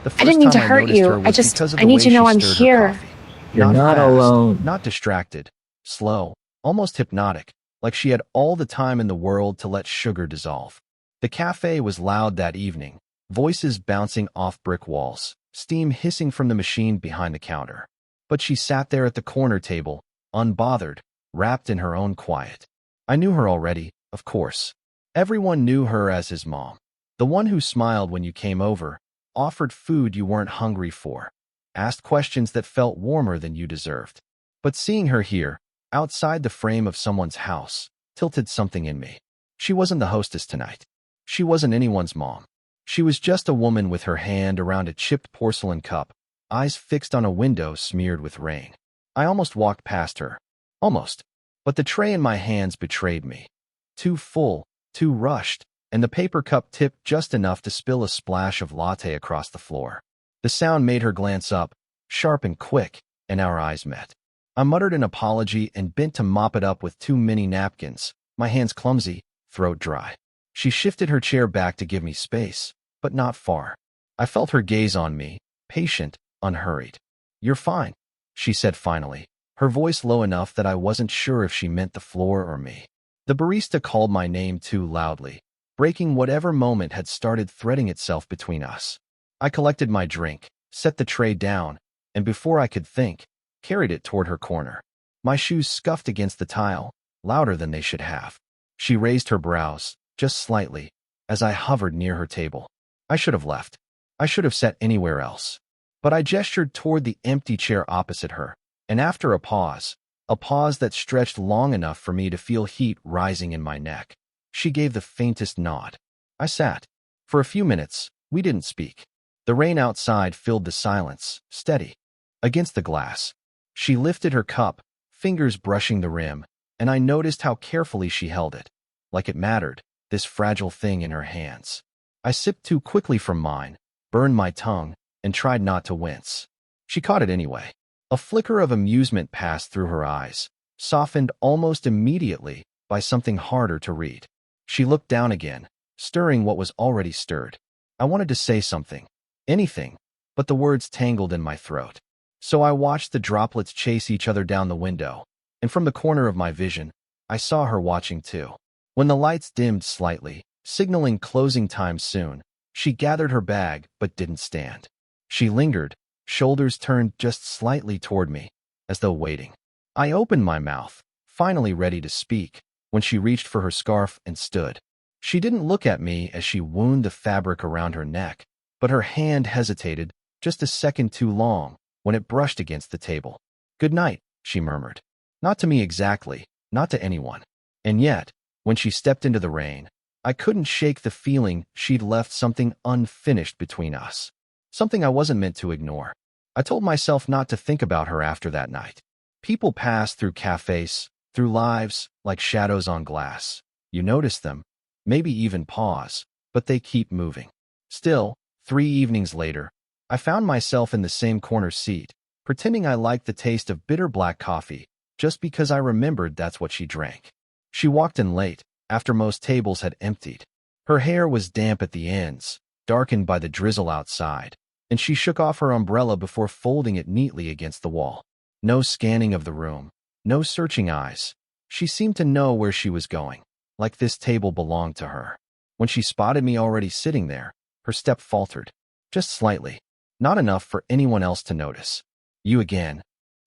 The I didn't first mean to time I hurt noticed you. her was because of I the need way you to she know I'm stirred her here. coffee. You're Not not fast, alone. not distracted, slow, almost hypnotic, like she had all the time in the world to let sugar dissolve. The cafe was loud that evening, voices bouncing off brick walls, steam hissing from the machine behind the counter. But she sat there at the corner table, unbothered, wrapped in her own quiet. I knew her already, of course. Everyone knew her as his mom. The one who smiled when you came over, offered food you weren't hungry for, asked questions that felt warmer than you deserved. But seeing her here, outside the frame of someone's house, tilted something in me. She wasn't the hostess tonight. She wasn't anyone's mom. She was just a woman with her hand around a chipped porcelain cup, eyes fixed on a window smeared with rain. I almost walked past her. Almost. But the tray in my hands betrayed me. Too full, too rushed, and the paper cup tipped just enough to spill a splash of latte across the floor. The sound made her glance up, sharp and quick, and our eyes met. I muttered an apology and bent to mop it up with two mini napkins, my hands clumsy, throat dry. She shifted her chair back to give me space, but not far. I felt her gaze on me, patient, unhurried. "You're fine," she said finally, her voice low enough that I wasn't sure if she meant the floor or me. The barista called my name too loudly, breaking whatever moment had started threading itself between us. I collected my drink, set the tray down, and before I could think, carried it toward her corner. My shoes scuffed against the tile, louder than they should have. She raised her brows, just slightly, as I hovered near her table. I should have left. I should have sat anywhere else. But I gestured toward the empty chair opposite her, and after a pause that stretched long enough for me to feel heat rising in my neck, she gave the faintest nod. I sat. For a few minutes, we didn't speak. The rain outside filled the silence, steady. Against the glass. She lifted her cup, fingers brushing the rim, and I noticed how carefully she held it. Like it mattered, this fragile thing in her hands. I sipped too quickly from mine, burned my tongue, and tried not to wince. She caught it anyway. A flicker of amusement passed through her eyes, softened almost immediately by something harder to read. She looked down again, stirring what was already stirred. I wanted to say something, anything, but the words tangled in my throat. So I watched the droplets chase each other down the window, and from the corner of my vision, I saw her watching too. When the lights dimmed slightly, signaling closing time soon, she gathered her bag but didn't stand. She lingered, shoulders turned just slightly toward me, as though waiting. I opened my mouth, finally ready to speak, when she reached for her scarf and stood. She didn't look at me as she wound the fabric around her neck, but her hand hesitated just a second too long when it brushed against the table. "Good night," she murmured. Not to me exactly, not to anyone. And yet, when she stepped into the rain, I couldn't shake the feeling she'd left something unfinished between us. Something I wasn't meant to ignore. I told myself not to think about her after that night. People pass through cafes, through lives, like shadows on glass. You notice them, maybe even pause, but they keep moving. Still, 3 evenings later, I found myself in the same corner seat, pretending I liked the taste of bitter black coffee, just because I remembered that's what she drank. She walked in late, after most tables had emptied. Her hair was damp at the ends, darkened by the drizzle outside, and she shook off her umbrella before folding it neatly against the wall. No scanning of the room, no searching eyes. She seemed to know where she was going, like this table belonged to her. When she spotted me already sitting there, her step faltered, just slightly, not enough for anyone else to notice. "You again,"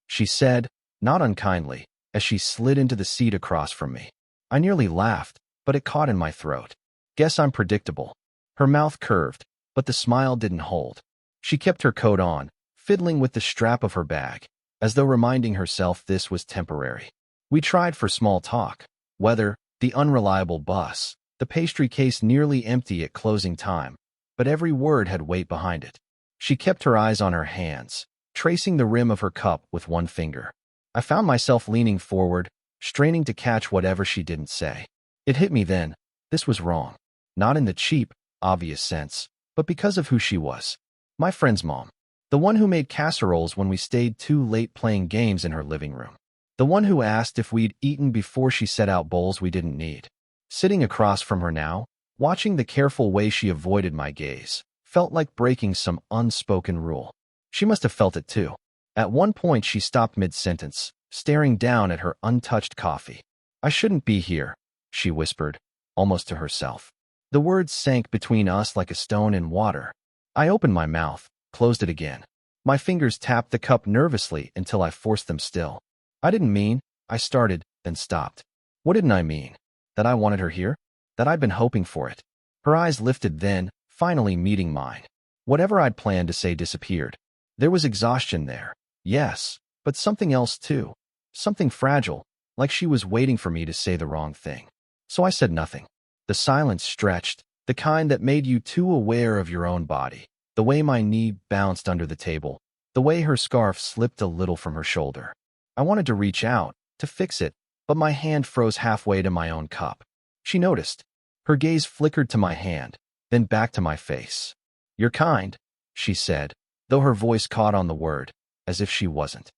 she said, not unkindly, as she slid into the seat across from me. I nearly laughed, but it caught in my throat. Guess I'm predictable. Her mouth curved, but the smile didn't hold. She kept her coat on, fiddling with the strap of her bag, as though reminding herself this was temporary. We tried for small talk. Weather, the unreliable bus, the pastry case nearly empty at closing time, but every word had weight behind it. She kept her eyes on her hands, tracing the rim of her cup with one finger. I found myself leaning forward, straining to catch whatever she didn't say. It hit me then. This was wrong. Not in the cheap, obvious sense, but because of who she was. My friend's mom. The one who made casseroles when we stayed too late playing games in her living room. The one who asked if we'd eaten before she set out bowls we didn't need. Sitting across from her now, watching the careful way she avoided my gaze, felt like breaking some unspoken rule. She must have felt it too. At one point she stopped mid-sentence, staring down at her untouched coffee. "I shouldn't be here," she whispered, almost to herself. The words sank between us like a stone in water. I opened my mouth, closed it again. My fingers tapped the cup nervously until I forced them still. "I didn't mean," I started, then stopped. What didn't I mean? That I wanted her here? That I'd been hoping for it? Her eyes lifted then, finally meeting mine. Whatever I'd planned to say disappeared. There was exhaustion there, yes, but something else too. Something fragile, like she was waiting for me to say the wrong thing. So I said nothing. The silence stretched, the kind that made you too aware of your own body. The way my knee bounced under the table, the way her scarf slipped a little from her shoulder. I wanted to reach out, to fix it, but my hand froze halfway to my own cup. She noticed. Her gaze flickered to my hand, then back to my face. "You're kind," she said, though her voice caught on the word, as if she wasn't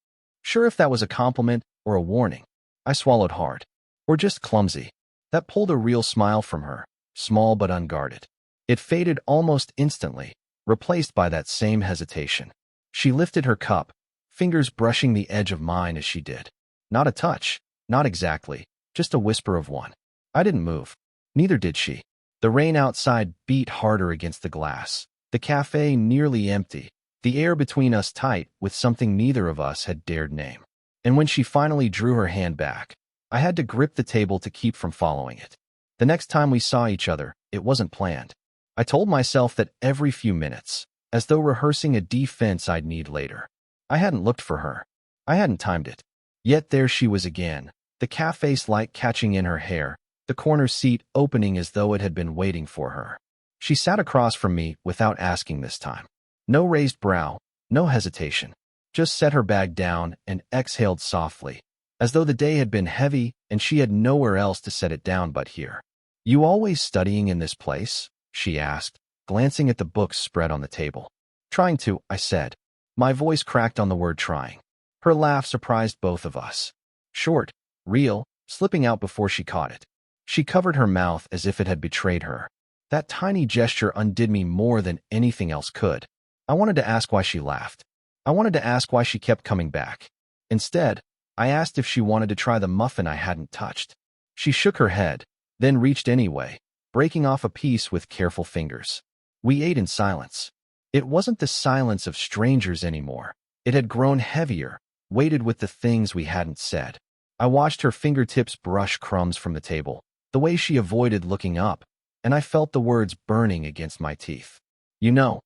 sure if that was a compliment or a warning. I swallowed hard. Or just clumsy. That pulled a real smile from her, small but unguarded. It faded almost instantly, replaced by that same hesitation. She lifted her cup, fingers brushing the edge of mine as she did. Not a touch, not exactly, just a whisper of one. I didn't move. Neither did she. The rain outside beat harder against the glass. The cafe nearly empty, the air between us tight with something neither of us had dared name. And when she finally drew her hand back, I had to grip the table to keep from following it. The next time we saw each other, it wasn't planned. I told myself that every few minutes, as though rehearsing a defense I'd need later. I hadn't looked for her. I hadn't timed it. Yet there she was again, the cafe's light catching in her hair, the corner seat opening as though it had been waiting for her. She sat across from me without asking this time. No raised brow, no hesitation. Just set her bag down and exhaled softly, as though the day had been heavy and she had nowhere else to set it down but here. "You always studying in this place?" she asked, glancing at the books spread on the table. "Trying to," I said. My voice cracked on the word trying. Her laugh surprised both of us. Short, real, slipping out before she caught it. She covered her mouth as if it had betrayed her. That tiny gesture undid me more than anything else could. I wanted to ask why she laughed. I wanted to ask why she kept coming back. Instead, I asked if she wanted to try the muffin I hadn't touched. She shook her head, then reached anyway, breaking off a piece with careful fingers. We ate in silence. It wasn't the silence of strangers anymore. It had grown heavier, weighted with the things we hadn't said. I watched her fingertips brush crumbs from the table, the way she avoided looking up, and I felt the words burning against my teeth. "You know,"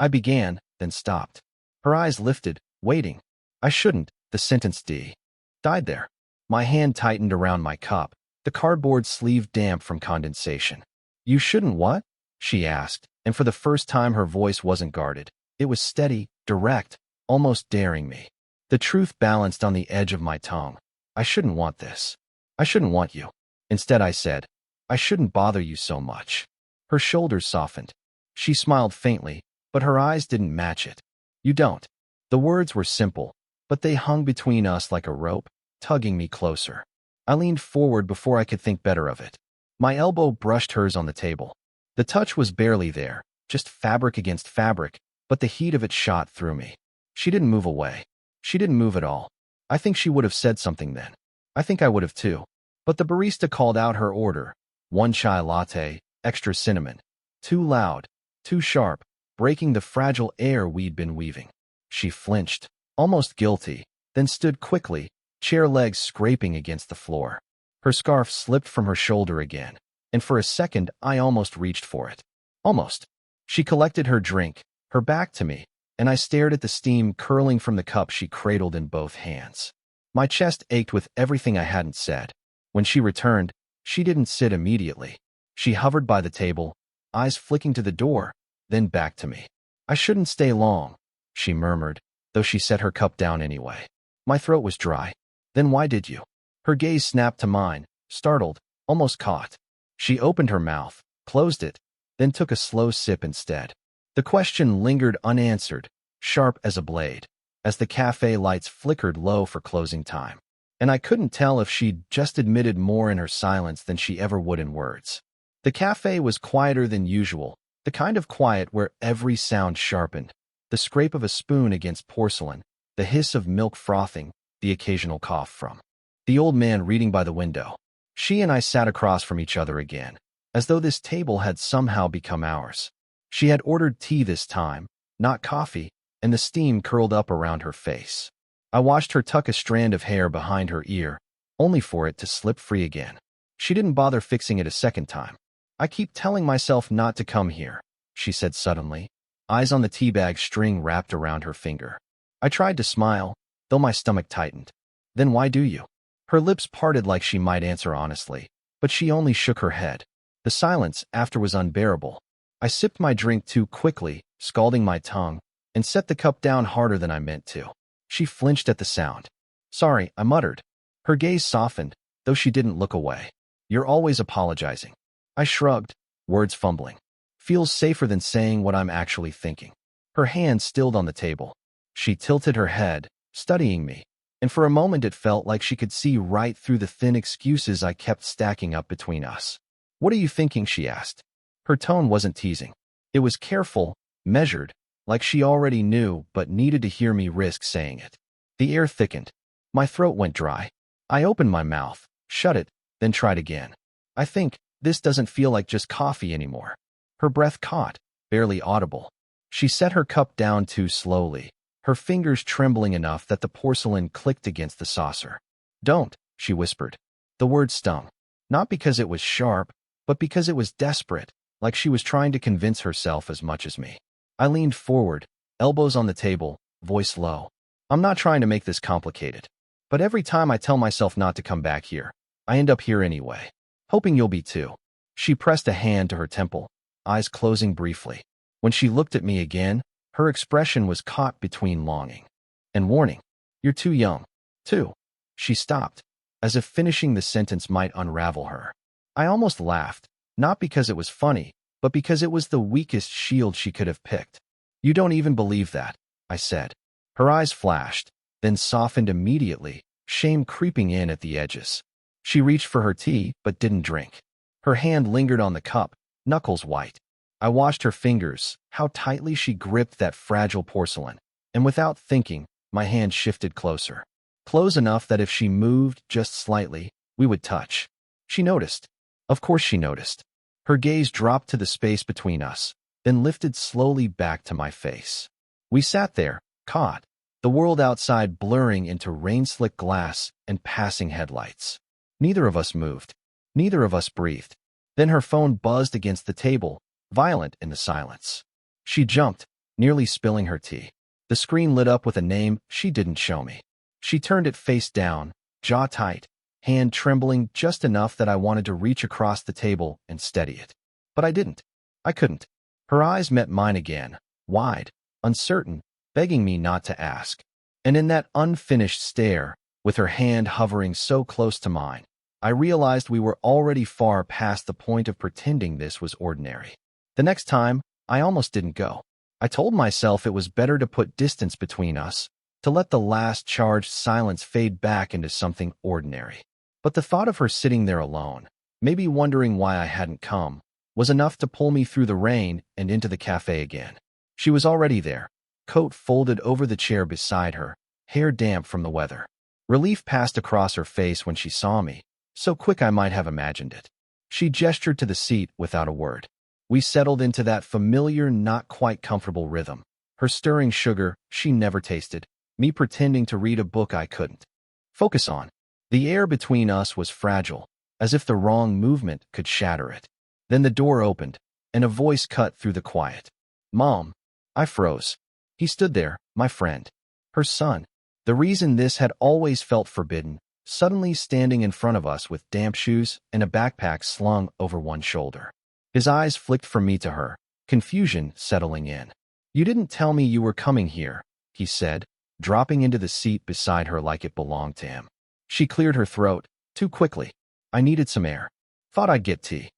I began, then stopped. Her eyes lifted, waiting. "I shouldn't," the sentence died there. My hand tightened around my cup, the cardboard sleeve damp from condensation. "You shouldn't what?" she asked, and for the first time her voice wasn't guarded. It was steady, direct, almost daring me. The truth balanced on the edge of my tongue. "I shouldn't want this. I shouldn't want you." Instead I said, "I shouldn't bother you so much." Her shoulders softened. She smiled faintly, but her eyes didn't match it. "You don't." The words were simple, but they hung between us like a rope, tugging me closer. I leaned forward before I could think better of it. My elbow brushed hers on the table. The touch was barely there, just fabric against fabric, but the heat of it shot through me. She didn't move away. She didn't move at all. I think she would have said something then. I think I would have too. But the barista called out her order. 1 chai latte, extra cinnamon. Too loud, too sharp, breaking the fragile air we'd been weaving. She flinched, almost guilty, then stood quickly, chair legs scraping against the floor. Her scarf slipped from her shoulder again, and for a second I almost reached for it. Almost. She collected her drink, her back to me, and I stared at the steam curling from the cup she cradled in both hands. My chest ached with everything I hadn't said. When she returned, she didn't sit immediately. She hovered by the table, eyes flicking to the door, then back to me. "I shouldn't stay long," she murmured, though she set her cup down anyway. My throat was dry. "Then why did you?" Her gaze snapped to mine, startled, almost caught. She opened her mouth, closed it, then took a slow sip instead. The question lingered unanswered, sharp as a blade, as the cafe lights flickered low for closing time. And I couldn't tell if she'd just admitted more in her silence than she ever would in words. The cafe was quieter than usual, The kind of quiet where every sound sharpened, the scrape of a spoon against porcelain, the hiss of milk frothing, the occasional cough from the old man reading by the window. She and I sat across from each other again, as though this table had somehow become ours. She had ordered tea this time, not coffee, and the steam curled up around her face. I watched her tuck a strand of hair behind her ear, only for it to slip free again. She didn't bother fixing it a second time. "I keep telling myself not to come here," she said suddenly, eyes on the teabag string wrapped around her finger. I tried to smile, though my stomach tightened. "Then why do you?" Her lips parted like she might answer honestly, but she only shook her head. The silence after was unbearable. I sipped my drink too quickly, scalding my tongue, and set the cup down harder than I meant to. She flinched at the sound. "Sorry," I muttered. Her gaze softened, though she didn't look away. "You're always apologizing." I shrugged, words fumbling. "Feels safer than saying what I'm actually thinking." Her hand stilled on the table. She tilted her head, studying me, and for a moment it felt like she could see right through the thin excuses I kept stacking up between us. "What are you thinking?" she asked. Her tone wasn't teasing. It was careful, measured, like she already knew but needed to hear me risk saying it. The air thickened. My throat went dry. I opened my mouth, shut it, then tried again. "I think this doesn't feel like just coffee anymore." Her breath caught, barely audible. She set her cup down too slowly, her fingers trembling enough that the porcelain clicked against the saucer. "Don't," she whispered. The word stung. Not because it was sharp, but because it was desperate, like she was trying to convince herself as much as me. I leaned forward, elbows on the table, voice low. "I'm not trying to make this complicated. But every time I tell myself not to come back here, I end up here anyway. Hoping you'll be too." She pressed a hand to her temple, eyes closing briefly. When she looked at me again, her expression was caught between longing and warning. "You're too young, too." She stopped, as if finishing the sentence might unravel her. I almost laughed, not because it was funny, but because it was the weakest shield she could have picked. "You don't even believe that," I said. Her eyes flashed, then softened immediately, shame creeping in at the edges. She reached for her tea, but didn't drink. Her hand lingered on the cup, knuckles white. I watched her fingers, how tightly she gripped that fragile porcelain, and without thinking, my hand shifted closer. Close enough that if she moved just slightly, we would touch. She noticed. Of course she noticed. Her gaze dropped to the space between us, then lifted slowly back to my face. We sat there, caught, the world outside blurring into rain-slick glass and passing headlights. Neither of us moved. Neither of us breathed. Then her phone buzzed against the table, violent in the silence. She jumped, nearly spilling her tea. The screen lit up with a name she didn't show me. She turned it face down, jaw tight, hand trembling just enough that I wanted to reach across the table and steady it. But I didn't. I couldn't. Her eyes met mine again, wide, uncertain, begging me not to ask. And in that unfinished stare, with her hand hovering so close to mine, I realized we were already far past the point of pretending this was ordinary. The next time, I almost didn't go. I told myself it was better to put distance between us, to let the last charged silence fade back into something ordinary. But the thought of her sitting there alone, maybe wondering why I hadn't come, was enough to pull me through the rain and into the cafe again. She was already there, coat folded over the chair beside her, hair damp from the weather. Relief passed across her face when she saw me, so quick I might have imagined it. She gestured to the seat without a word. We settled into that familiar, not quite comfortable rhythm. Her stirring sugar she never tasted, me pretending to read a book I couldn't focus on. The air between us was fragile, as if the wrong movement could shatter it. Then the door opened, and a voice cut through the quiet. "Mom." I froze. He stood there, my friend. Her son. The reason this had always felt forbidden, suddenly standing in front of us with damp shoes and a backpack slung over one shoulder. His eyes flicked from me to her, confusion settling in. "You didn't tell me you were coming here," he said, dropping into the seat beside her like it belonged to him. She cleared her throat, too quickly. I needed some air. "Thought I'd get tea."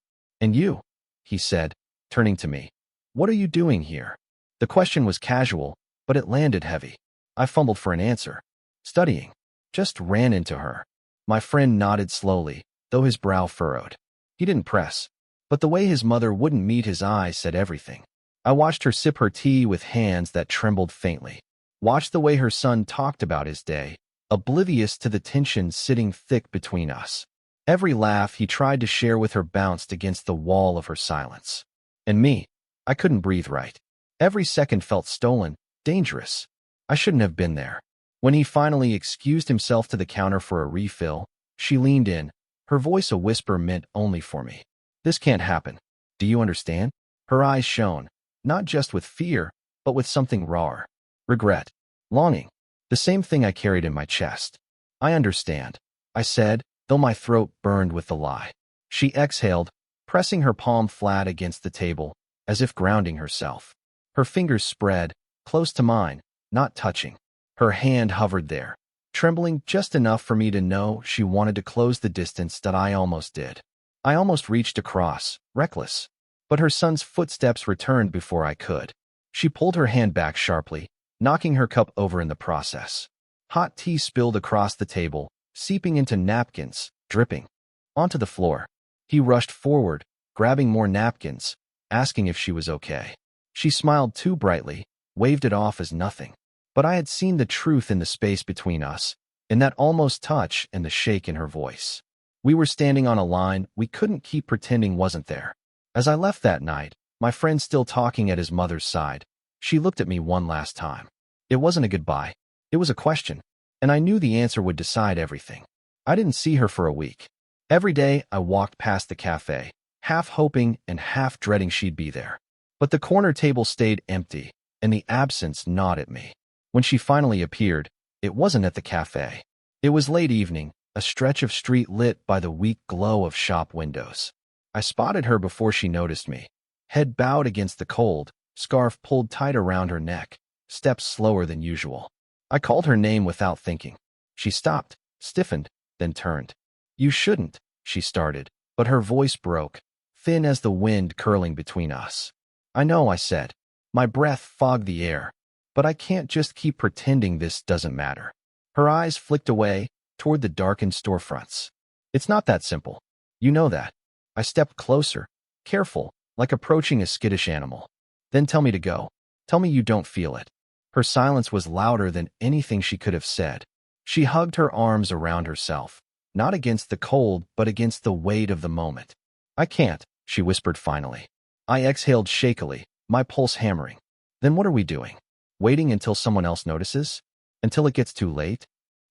"And you?" he said, turning to me. "What are you doing here?" The question was casual, but it landed heavy. I fumbled for an answer. "Studying." Just ran into her. My friend nodded slowly, though his brow furrowed. He didn't press. But the way his mother wouldn't meet his eyes said everything. I watched her sip her tea with hands that trembled faintly. Watched the way her son talked about his day, oblivious to the tension sitting thick between us. Every laugh he tried to share with her bounced against the wall of her silence. And me, I couldn't breathe right. Every second felt stolen, dangerous. I shouldn't have been there. When he finally excused himself to the counter for a refill, she leaned in, her voice a whisper meant only for me. This can't happen. Do you understand? Her eyes shone, not just with fear, but with something rawer. Regret. Longing. The same thing I carried in my chest. I understand, I said, though my throat burned with the lie. She exhaled, pressing her palm flat against the table, as if grounding herself. Her fingers spread, close to mine, not touching. Her hand hovered there, trembling just enough for me to know she wanted to close the distance that I almost did. I almost reached across, reckless. But her son's footsteps returned before I could. She pulled her hand back sharply, knocking her cup over in the process. Hot tea spilled across the table, seeping into napkins, dripping onto the floor. He rushed forward, grabbing more napkins, asking if she was okay. She smiled too brightly, waved it off as nothing. But I had seen the truth in the space between us, in that almost touch and the shake in her voice. We were standing on a line we couldn't keep pretending wasn't there. As I left that night, my friend still talking at his mother's side, she looked at me one last time. It wasn't a goodbye. It was a question, and I knew the answer would decide everything. I didn't see her for a week. Every day I walked past the cafe, half hoping and half dreading she'd be there. But the corner table stayed empty, and the absence gnawed at me. When she finally appeared, it wasn't at the cafe. It was late evening, a stretch of street lit by the weak glow of shop windows. I spotted her before she noticed me. Head bowed against the cold, scarf pulled tight around her neck, steps slower than usual. I called her name without thinking. She stopped, stiffened, then turned. You shouldn't, she started, but her voice broke, thin as the wind curling between us. I know, I said. My breath fogged the air. But I can't just keep pretending this doesn't matter. Her eyes flicked away, toward the darkened storefronts. It's not that simple. You know that. I stepped closer, careful, like approaching a skittish animal. Then tell me to go. Tell me you don't feel it. Her silence was louder than anything she could have said. She hugged her arms around herself, not against the cold, but against the weight of the moment. I can't, she whispered finally. I exhaled shakily, my pulse hammering. Then what are we doing? Waiting until someone else notices? Until it gets too late?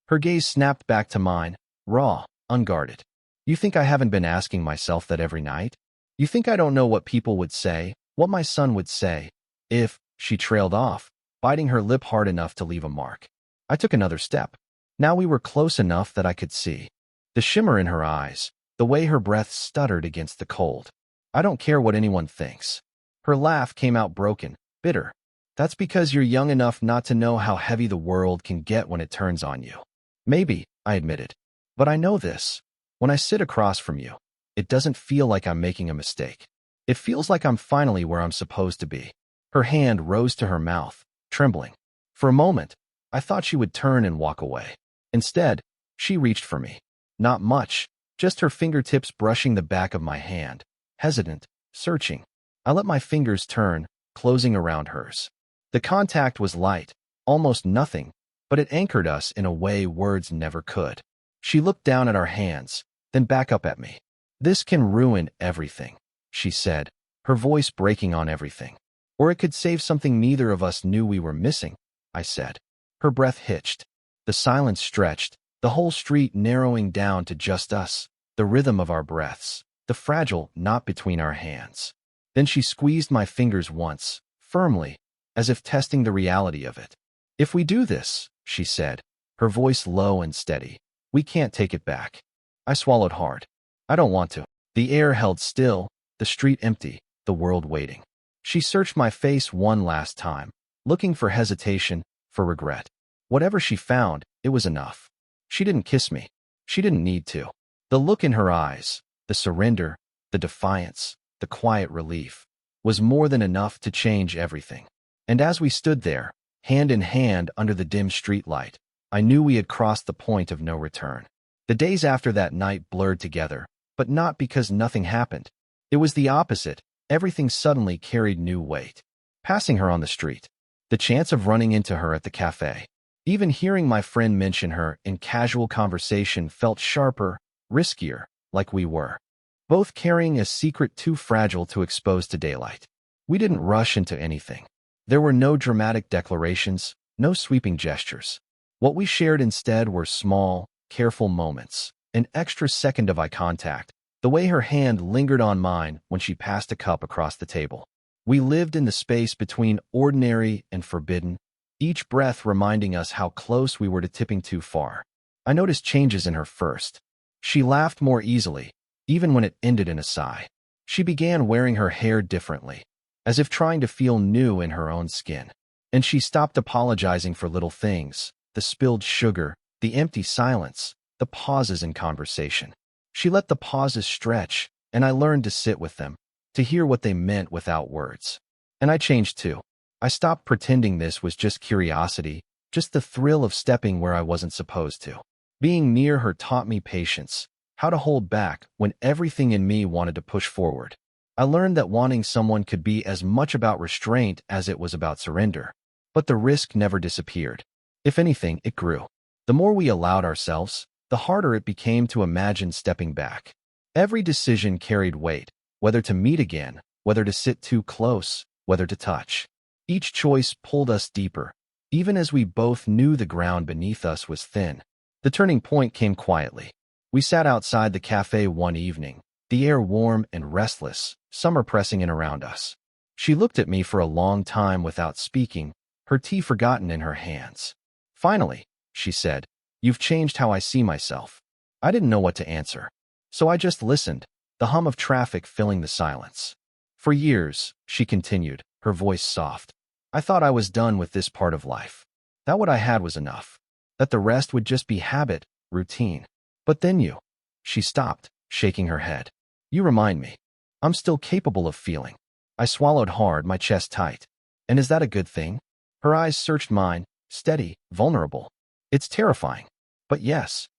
Her gaze snapped back to mine, raw, unguarded. You think I haven't been asking myself that every night? You think I don't know what people would say, what my son would say, if, she trailed off, biting her lip hard enough to leave a mark. I took another step. Now we were close enough that I could see. The shimmer in her eyes, the way her breath stuttered against the cold. I don't care what anyone thinks. Her laugh came out broken, bitter. That's because you're young enough not to know how heavy the world can get when it turns on you. Maybe, I admitted. But I know this. When I sit across from you, it doesn't feel like I'm making a mistake. It feels like I'm finally where I'm supposed to be. Her hand rose to her mouth, trembling. For a moment, I thought she would turn and walk away. Instead, she reached for me. Not much, just her fingertips brushing the back of my hand, hesitant, searching. I let my fingers turn, closing around hers. The contact was light, almost nothing, but it anchored us in a way words never could. She looked down at our hands, then back up at me. This can ruin everything, she said, her voice breaking on everything. Or it could save something neither of us knew we were missing, I said. Her breath hitched. The silence stretched, the whole street narrowing down to just us, the rhythm of our breaths, the fragile knot between our hands. Then she squeezed my fingers once, firmly, as if testing the reality of it. If we do this, she said, her voice low and steady, we can't take it back. I swallowed hard. I don't want to. The air held still, the street empty, the world waiting. She searched my face one last time, looking for hesitation, for regret. Whatever she found, it was enough. She didn't kiss me. She didn't need to. The look in her eyes, the surrender, the defiance, the quiet relief, was more than enough to change everything. And as we stood there, hand in hand under the dim streetlight, I knew we had crossed the point of no return. The days after that night blurred together, but not because nothing happened. It was the opposite. Everything suddenly carried new weight. Passing her on the street, the chance of running into her at the cafe, even hearing my friend mention her in casual conversation felt sharper, riskier, like we were both carrying a secret too fragile to expose to daylight. We didn't rush into anything. There were no dramatic declarations, no sweeping gestures. What we shared instead were small, careful moments, an extra second of eye contact, the way her hand lingered on mine when she passed a cup across the table. We lived in the space between ordinary and forbidden, each breath reminding us how close we were to tipping too far. I noticed changes in her first. She laughed more easily, even when it ended in a sigh. She began wearing her hair differently, as if trying to feel new in her own skin. And she stopped apologizing for little things, the spilled sugar, the empty silence, the pauses in conversation. She let the pauses stretch, and I learned to sit with them, to hear what they meant without words. And I changed too. I stopped pretending this was just curiosity, just the thrill of stepping where I wasn't supposed to. Being near her taught me patience, how to hold back when everything in me wanted to push forward. I learned that wanting someone could be as much about restraint as it was about surrender. But the risk never disappeared. If anything, it grew. The more we allowed ourselves, the harder it became to imagine stepping back. Every decision carried weight, whether to meet again, whether to sit too close, whether to touch. Each choice pulled us deeper, even as we both knew the ground beneath us was thin. The turning point came quietly. We sat outside the cafe one evening, the air warm and restless, summer pressing in around us. She looked at me for a long time without speaking, her tea forgotten in her hands. Finally, she said, "You've changed how I see myself." I didn't know what to answer, so I just listened, the hum of traffic filling the silence. "For years," she continued, her voice soft, "I thought I was done with this part of life. That what I had was enough. That the rest would just be habit, routine. But then you." She stopped, shaking her head. "You remind me. I'm still capable of feeling." I swallowed hard, my chest tight. "And is that a good thing?" Her eyes searched mine, steady, vulnerable. "It's terrifying. But yes."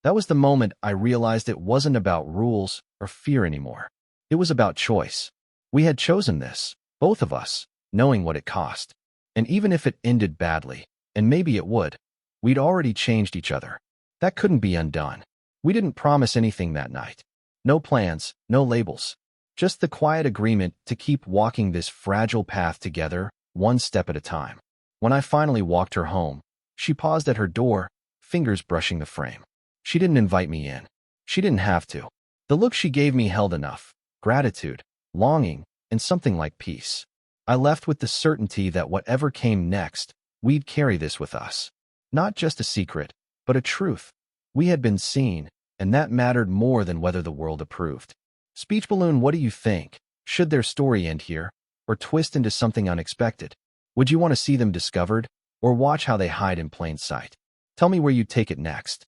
That was the moment I realized it wasn't about rules or fear anymore. It was about choice. We had chosen this, both of us, knowing what it cost. And even if it ended badly, and maybe it would, we'd already changed each other. That couldn't be undone. We didn't promise anything that night. No plans, no labels. Just the quiet agreement to keep walking this fragile path together, one step at a time. When I finally walked her home, she paused at her door, fingers brushing the frame. She didn't invite me in. She didn't have to. The look she gave me held enough: gratitude, longing, and something like peace. I left with the certainty that whatever came next, we'd carry this with us. Not just a secret, but a truth. We had been seen, and that mattered more than whether the world approved. Speech balloon, what do you think? Should their story end here, or twist into something unexpected? Would you want to see them discovered, or watch how they hide in plain sight? Tell me where you'd take it next.